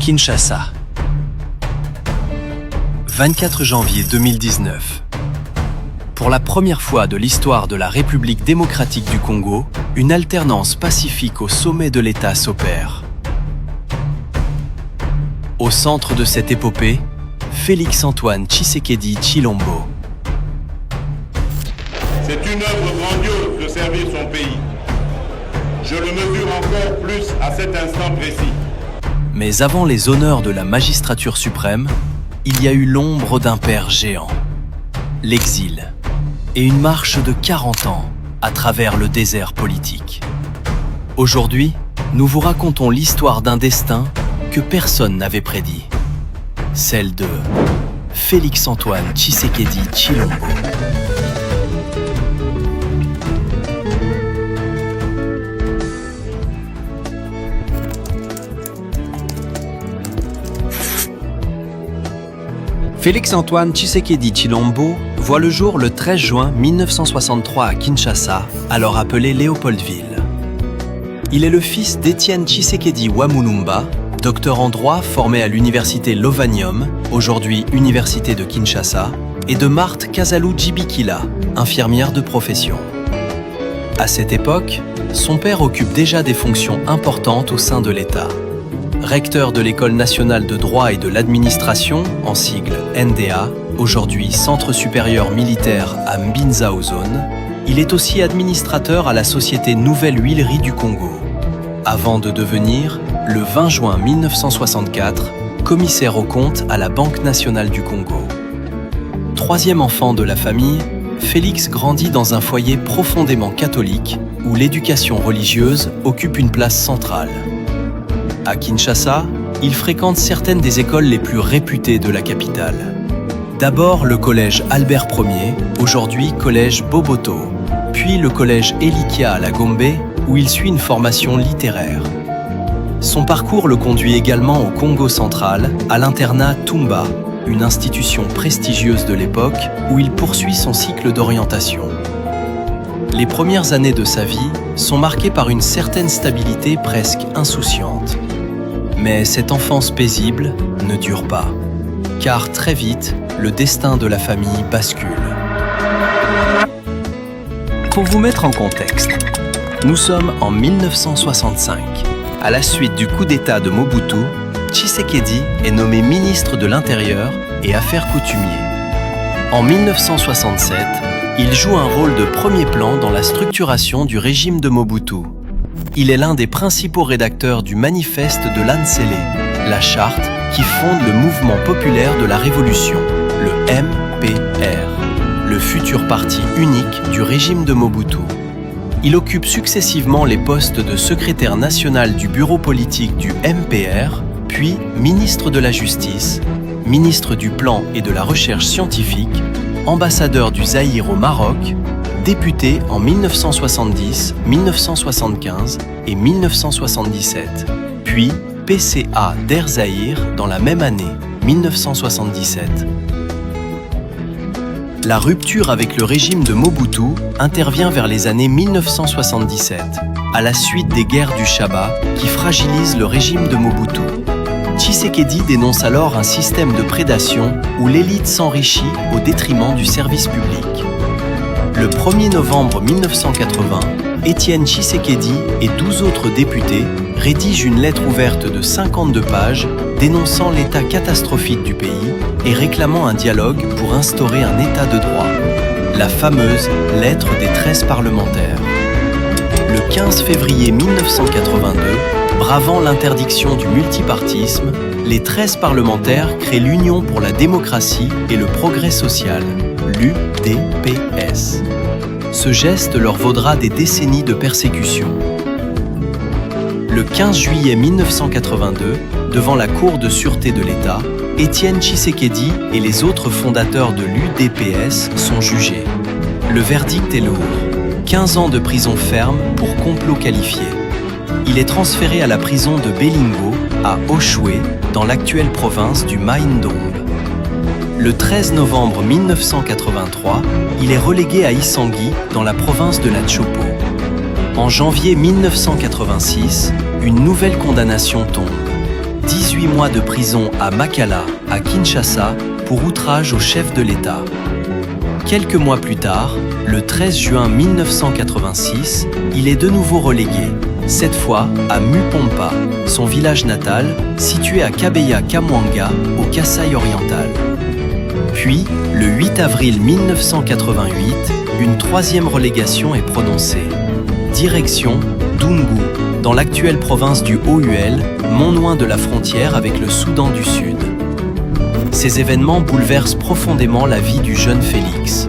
Kinshasa. 24 janvier 2019. Pour la première fois de l'histoire de la République démocratique du Congo, une alternance pacifique au sommet de l'État s'opère. Au centre de cette épopée, Félix-Antoine Tshisekedi Tshilombo. C'est une œuvre grandiose de servir son pays. Je le mesure encore plus à cet instant précis. Mais avant les honneurs de la magistrature suprême, il y a eu l'ombre d'un père géant, l'exil, et une marche de 40 ans à travers le désert politique. Aujourd'hui, nous vous racontons l'histoire d'un destin que personne n'avait prédit, celle de Félix-Antoine Tshisekedi Tshilombo. Félix-Antoine Tshisekedi Tshilombo voit le jour le 13 juin 1963 à Kinshasa, alors appelé Léopoldville. Il est le fils d'Étienne Tshisekedi Wamulumba, docteur en droit formé à l'université Lovanium, aujourd'hui Université de Kinshasa, et de Marthe Kazalou Djibikila, infirmière de profession. À cette époque, son père occupe déjà des fonctions importantes au sein de l'État. Recteur de l'École nationale de droit et de l'administration, en sigle NDA, aujourd'hui Centre supérieur militaire à Mbinza-Ozone, il est aussi administrateur à la société Nouvelle Huilerie du Congo, avant de devenir, le 20 juin 1964, commissaire aux comptes à la Banque nationale du Congo. Troisième enfant de la famille, Félix grandit dans un foyer profondément catholique où l'éducation religieuse occupe une place centrale. À Kinshasa, il fréquente certaines des écoles les plus réputées de la capitale. D'abord le collège Albert Ier, aujourd'hui collège Boboto, puis le collège Elikia à la Gombe, où il suit une formation littéraire. Son parcours le conduit également au Congo central, à l'internat Tumba, une institution prestigieuse de l'époque, où il poursuit son cycle d'orientation. Les premières années de sa vie sont marquées par une certaine stabilité presque insouciante. Mais cette enfance paisible ne dure pas, car très vite, le destin de la famille bascule. Pour vous mettre en contexte, nous sommes en 1965. À la suite du coup d'État de Mobutu, Tshisekedi est nommé ministre de l'Intérieur et Affaires coutumiers. En 1967, il joue un rôle de premier plan dans la structuration du régime de Mobutu. Il est l'un des principaux rédacteurs du manifeste de l'Ansele, la charte qui fonde le mouvement populaire de la Révolution, le MPR, le futur parti unique du régime de Mobutu. Il occupe successivement les postes de secrétaire national du bureau politique du MPR, puis ministre de la Justice, ministre du Plan et de la Recherche scientifique, ambassadeur du Zaïre au Maroc, député en 1970, 1975 et 1977, puis PCA d'Air Zaïre dans la même année, 1977. La rupture avec le régime de Mobutu intervient vers les années 1977, à la suite des guerres du Shaba qui fragilisent le régime de Mobutu. Tshisekedi dénonce alors un système de prédation où l'élite s'enrichit au détriment du service public. Le 1er novembre 1980, Étienne Tshisekedi et 12 autres députés rédigent une lettre ouverte de 52 pages dénonçant l'état catastrophique du pays et réclamant un dialogue pour instaurer un état de droit. La fameuse lettre des 13 parlementaires. Le 15 février 1982, bravant l'interdiction du multipartisme, les 13 parlementaires créent l'Union pour la démocratie et le progrès social, l'UDPS. Ce geste leur vaudra des décennies de persécution. Le 15 juillet 1982, devant la Cour de sûreté de l'État, Étienne Tshisekedi et les autres fondateurs de l'UDPS sont jugés. Le verdict est lourd. 15 ans de prison ferme pour complot qualifié. Il est transféré à la prison de Belingo, à Oshwe, dans l'actuelle province du Mai-Ndombe. Le 13 novembre 1983, il est relégué à Isangui, dans la province de la Chopo. En janvier 1986, une nouvelle condamnation tombe. 18 mois de prison à Makala, à Kinshasa, pour outrage au chef de l'État. Quelques mois plus tard, le 13 juin 1986, il est de nouveau relégué, cette fois à Mupompa, son village natal, situé à Kabeya-Kamwanga, au Kasaï oriental. Puis, le 8 avril 1988, une troisième relégation est prononcée. Direction Dungu, dans l'actuelle province du Haut-Uel, non loin de la frontière avec le Soudan du Sud. Ces événements bouleversent profondément la vie du jeune Félix.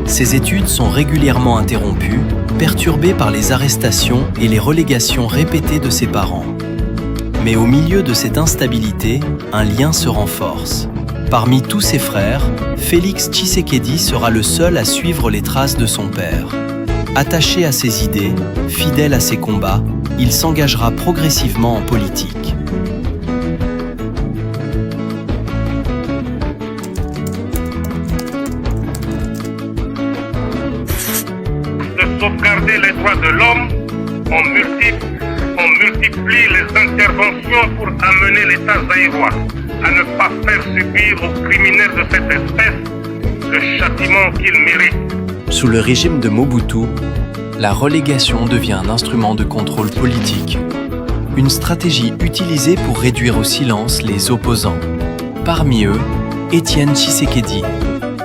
Ses études sont régulièrement interrompues, perturbées par les arrestations et les relégations répétées de ses parents. Mais au milieu de cette instabilité, un lien se renforce. Parmi tous ses frères, Félix Tshisekedi sera le seul à suivre les traces de son père. Attaché à ses idées, fidèle à ses combats, il s'engagera progressivement en politique. De sauvegarder les droits de l'homme, on multiplie les interventions pour amener l'État zaïrois à ne pas faire subir aux criminels de cette espèce le châtiment qu'ils méritent. Sous le régime de Mobutu, la relégation devient un instrument de contrôle politique. Une stratégie utilisée pour réduire au silence les opposants. Parmi eux, Étienne Tshisekedi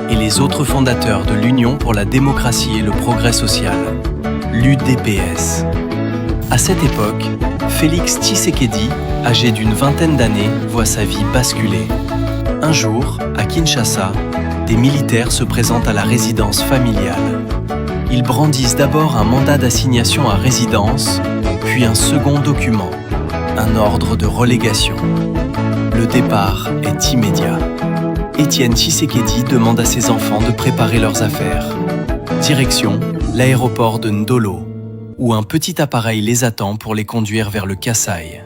et les autres fondateurs de l'Union pour la démocratie et le progrès social, l'UDPS. À cette époque, Félix Tshisekedi, âgé d'une vingtaine d'années, voit sa vie basculer. Un jour, à Kinshasa, des militaires se présentent à la résidence familiale. Ils brandissent d'abord un mandat d'assignation à résidence, puis un second document, un ordre de relégation. Le départ est immédiat. Étienne Tshisekedi demande à ses enfants de préparer leurs affaires. Direction l'aéroport de Ndolo, où un petit appareil les attend pour les conduire vers le Kasaï.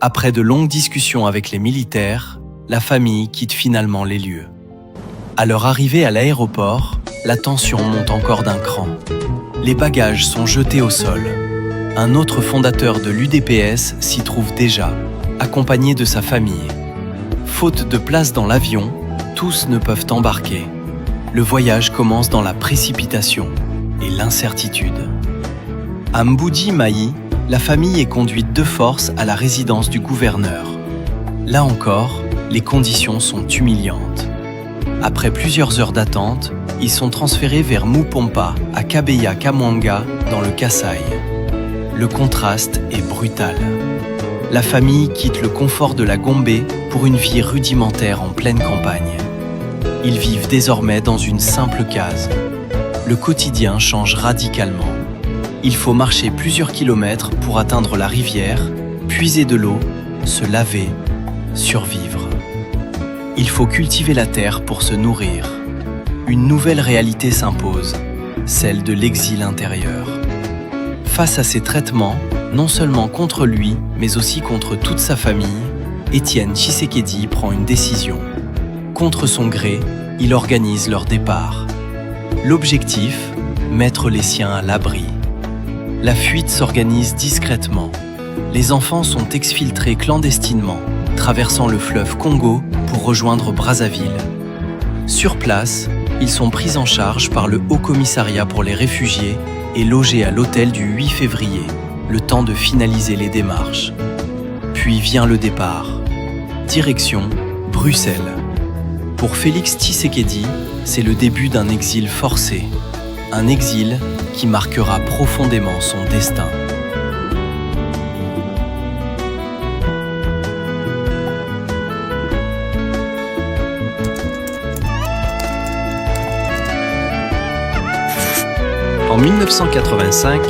Après de longues discussions avec les militaires, la famille quitte finalement les lieux. À leur arrivée à l'aéroport, la tension monte encore d'un cran. Les bagages sont jetés au sol. Un autre fondateur de l'UDPS s'y trouve déjà, accompagné de sa famille. Faute de place dans l'avion, tous ne peuvent embarquer. Le voyage commence dans la précipitation et l'incertitude. À Mboudi Maï, la famille est conduite de force à la résidence du gouverneur. Là encore, les conditions sont humiliantes. Après plusieurs heures d'attente, ils sont transférés vers Mupompa, à Kabeya-Kamwanga, dans le Kasaï. Le contraste est brutal. La famille quitte le confort de la Gombe pour une vie rudimentaire en pleine campagne. Ils vivent désormais dans une simple case. Le quotidien change radicalement. Il faut marcher plusieurs kilomètres pour atteindre la rivière, puiser de l'eau, se laver, survivre. Il faut cultiver la terre pour se nourrir. Une nouvelle réalité s'impose, celle de l'exil intérieur. Face à ces traitements, non seulement contre lui, mais aussi contre toute sa famille, Étienne Tshisekedi prend une décision. Contre son gré, il organise leur départ. L'objectif, mettre les siens à l'abri. La fuite s'organise discrètement. Les enfants sont exfiltrés clandestinement, traversant le fleuve Congo pour rejoindre Brazzaville. Sur place, ils sont pris en charge par le Haut Commissariat pour les réfugiés et logés à l'hôtel du 8 février, le temps de finaliser les démarches. Puis vient le départ. Direction Bruxelles. Pour Félix Tshisekedi, c'est le début d'un exil forcé. Un exil qui marquera profondément son destin. En 1985,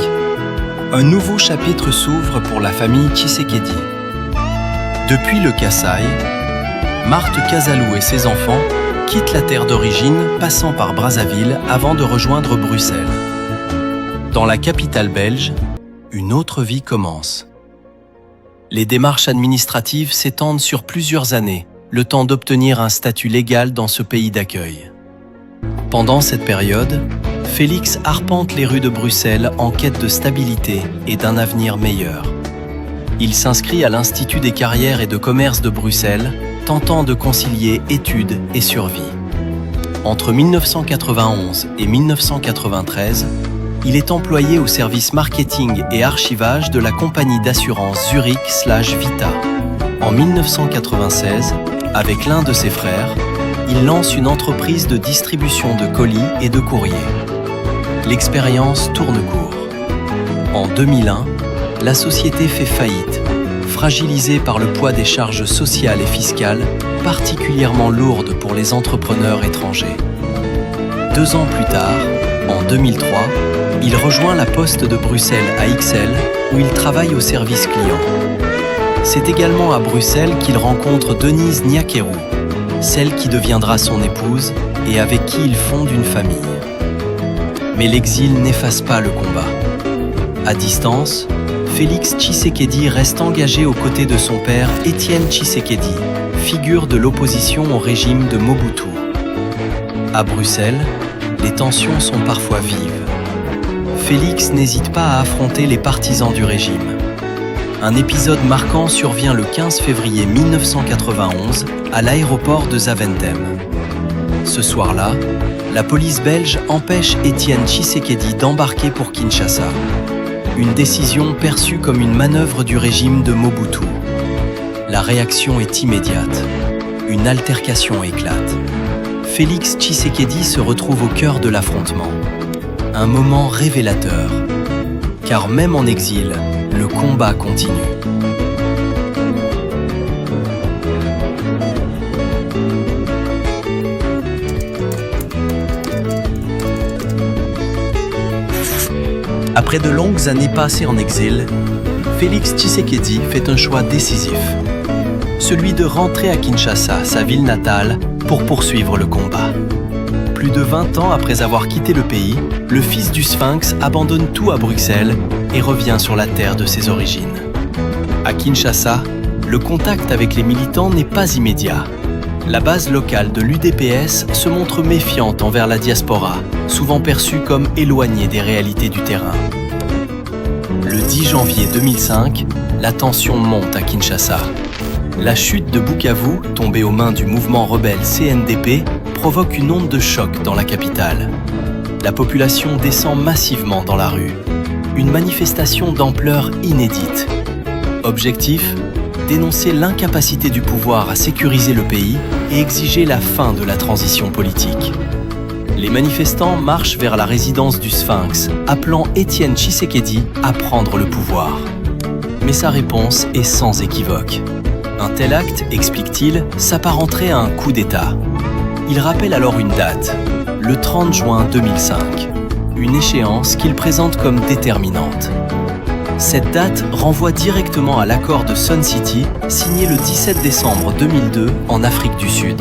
un nouveau chapitre s'ouvre pour la famille Tshisekedi. Depuis le Kasaï, Marthe Kazalou et ses enfants quittent la terre d'origine, passant par Brazzaville avant de rejoindre Bruxelles. Dans la capitale belge, une autre vie commence. Les démarches administratives s'étendent sur plusieurs années, le temps d'obtenir un statut légal dans ce pays d'accueil. Pendant cette période, Félix arpente les rues de Bruxelles en quête de stabilité et d'un avenir meilleur. Il s'inscrit à l'Institut des carrières et de commerce de Bruxelles, tentant de concilier études et survie. Entre 1991 et 1993, il est employé au service marketing et archivage de la compagnie d'assurance Zurich/Vita. En 1996, avec l'un de ses frères, il lance une entreprise de distribution de colis et de courriers. L'expérience tourne court. En 2001, la société fait faillite, fragilisée par le poids des charges sociales et fiscales particulièrement lourdes pour les entrepreneurs étrangers. 2 ans plus tard, en 2003, il rejoint la Poste de Bruxelles à Ixelles, où il travaille au service client. C'est également à Bruxelles qu'il rencontre Denise Niakerou, celle qui deviendra son épouse et avec qui il fonde une famille. Mais l'exil n'efface pas le combat. À distance, Félix Tshisekedi reste engagé aux côtés de son père Étienne Tshisekedi, figure de l'opposition au régime de Mobutu. À Bruxelles, les tensions sont parfois vives. Félix n'hésite pas à affronter les partisans du régime. Un épisode marquant survient le 15 février 1991 à l'aéroport de Zaventem. Ce soir-là, la police belge empêche Étienne Tshisekedi d'embarquer pour Kinshasa. Une décision perçue comme une manœuvre du régime de Mobutu. La réaction est immédiate. Une altercation éclate. Félix Tshisekedi se retrouve au cœur de l'affrontement. Un moment révélateur. Car même en exil, le combat continue. Après de longues années passées en exil, Félix Tshisekedi fait un choix décisif. Celui de rentrer à Kinshasa, sa ville natale, pour poursuivre le combat. Plus de 20 ans après avoir quitté le pays, le fils du Sphinx abandonne tout à Bruxelles et revient sur la terre de ses origines. À Kinshasa, le contact avec les militants n'est pas immédiat. La base locale de l'UDPS se montre méfiante envers la diaspora, souvent perçue comme éloignée des réalités du terrain. Le 10 janvier 2005, la tension monte à Kinshasa. La chute de Bukavu, tombée aux mains du mouvement rebelle CNDP, provoque une onde de choc dans la capitale. La population descend massivement dans la rue. Une manifestation d'ampleur inédite. Objectif : dénoncer l'incapacité du pouvoir à sécuriser le pays et exiger la fin de la transition politique. Les manifestants marchent vers la résidence du Sphinx, appelant Étienne Tshisekedi à prendre le pouvoir. Mais sa réponse est sans équivoque. Un tel acte, explique-t-il, s'apparenterait à un coup d'État. Il rappelle alors une date, le 30 juin 2005, une échéance qu'il présente comme déterminante. Cette date renvoie directement à l'accord de Sun City, signé le 17 décembre 2002 en Afrique du Sud.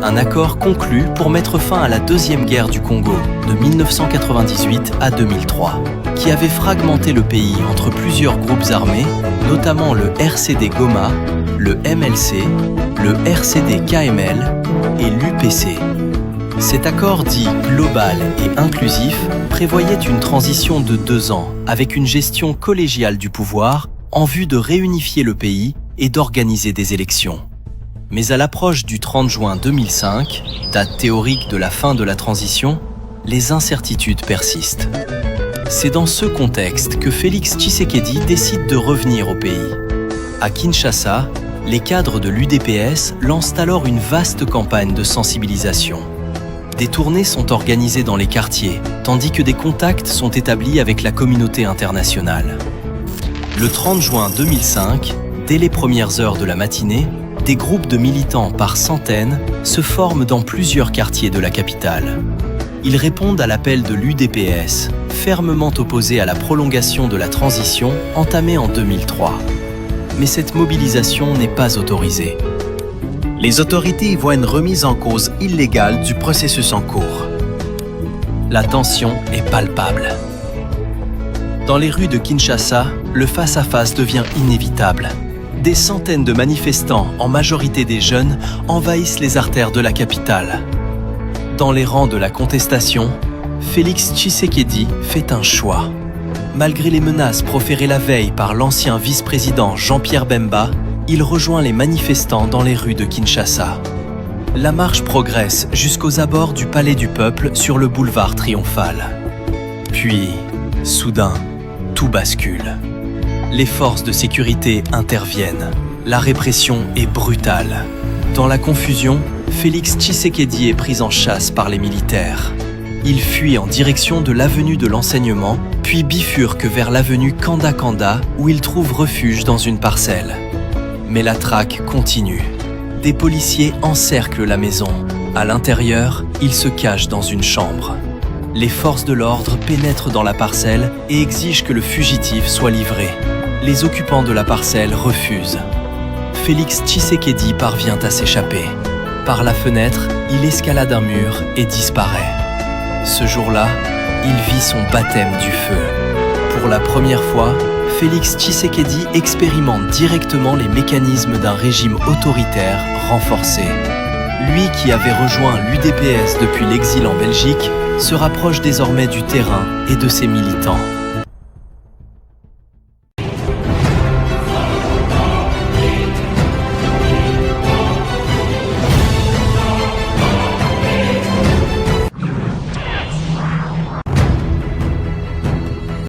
Un accord conclu pour mettre fin à la Deuxième Guerre du Congo de 1998 à 2003, qui avait fragmenté le pays entre plusieurs groupes armés, notamment le RCD Goma, le MLC, le RCD KML et l'UPC. Cet accord dit global et inclusif prévoyait une transition de 2 ans avec une gestion collégiale du pouvoir en vue de réunifier le pays et d'organiser des élections. Mais à l'approche du 30 juin 2005, date théorique de la fin de la transition, les incertitudes persistent. C'est dans ce contexte que Félix Tshisekedi décide de revenir au pays. À Kinshasa, les cadres de l'UDPS lancent alors une vaste campagne de sensibilisation. Des tournées sont organisées dans les quartiers, tandis que des contacts sont établis avec la communauté internationale. Le 30 juin 2005, dès les premières heures de la matinée, des groupes de militants par centaines se forment dans plusieurs quartiers de la capitale. Ils répondent à l'appel de l'UDPS, fermement opposé à la prolongation de la transition entamée en 2003. Mais cette mobilisation n'est pas autorisée. Les autorités y voient une remise en cause illégale du processus en cours. La tension est palpable. Dans les rues de Kinshasa, le face-à-face devient inévitable. Des centaines de manifestants, en majorité des jeunes, envahissent les artères de la capitale. Dans les rangs de la contestation, Félix Tshisekedi fait un choix. Malgré les menaces proférées la veille par l'ancien vice-président Jean-Pierre Bemba, il rejoint les manifestants dans les rues de Kinshasa. La marche progresse jusqu'aux abords du Palais du Peuple sur le boulevard Triomphal. Puis, soudain, tout bascule. Les forces de sécurité interviennent. La répression est brutale. Dans la confusion, Félix Tshisekedi est pris en chasse par les militaires. Il fuit en direction de l'avenue de l'Enseignement, puis bifurque vers l'avenue Kanda-Kanda où il trouve refuge dans une parcelle. Mais la traque continue. Des policiers encerclent la maison. À l'intérieur, il se cache dans une chambre. Les forces de l'ordre pénètrent dans la parcelle et exigent que le fugitif soit livré. Les occupants de la parcelle refusent. Félix Tshisekedi parvient à s'échapper. Par la fenêtre, il escalade un mur et disparaît. Ce jour-là, il vit son baptême du feu. Pour la première fois, Félix Tshisekedi expérimente directement les mécanismes d'un régime autoritaire renforcé. Lui qui avait rejoint l'UDPS depuis l'exil en Belgique, se rapproche désormais du terrain et de ses militants.